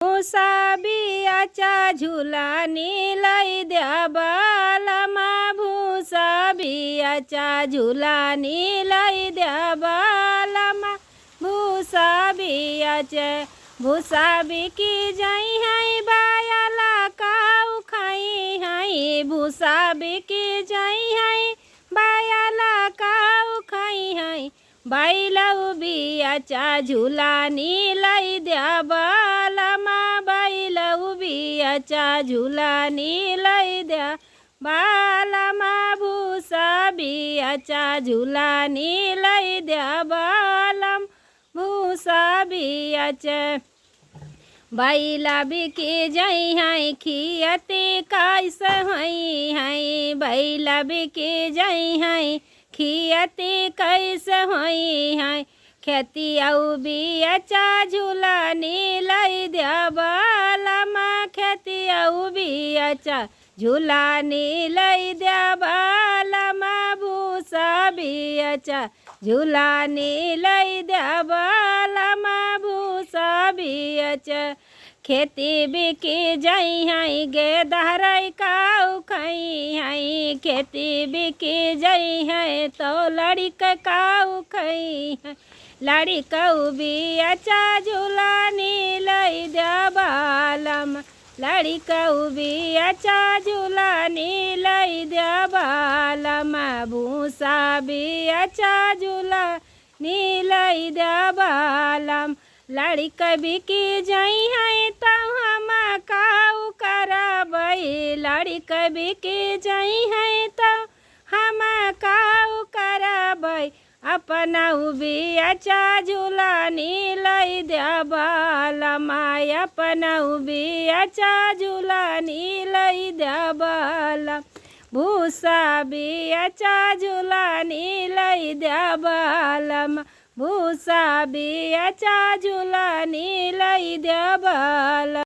भुसा बियाचा झुलानी लई द्या बालमा, भुसा बियाचा झुलानी लई द्या बालमा, भुसा बियाचे भुसा बिकी जाई है बायाला काऊ खाई है, भुसा बिकी जाई है बायाला काऊ खाई है, बाईला बियाचा झुलानी लई द्या बालमा, बाईला बियाचा झुलानी लई द्या बालमा, भुसा बियाचा झुलानी लई द्या बालम, भुसा बियाचे बाईला बिकी जाई है खियती कैसे हई है, बाईला बिकी जाई है खियती कैसे होई है, खेती आउ बियाचा झुलानी लई द्या बालमा, खेती आउ बियाचा झुलानी लई द्या बालमा, भुसा बियाचा झुलानी लई द्या बालमा, भुसा बियाचा खेती बिकी जाई है गे दहराई काऊ खाई है, खेती बिकी जाई है तो लड़िका काऊ खाई है, लड़िका बियाचा झुलानी लई द्या बालम, लड़िका बियाचा झुलानी लई द्या बालम, भुसा बियाचा झुलानी लई द्या बालम, लड़िका बिकी जाई है तो हम काऊ करबई, लड़िका बिकी जाई है तो हम काऊ करबई, अपना बियाचा झुलानी लई द्या बालमा, अपना बियाचा झुलानी लई द्या बालम, भुसा बियाचा झुलानी लई द्या बालम, भुसा बियाचा झुलानी लई द्या बालम।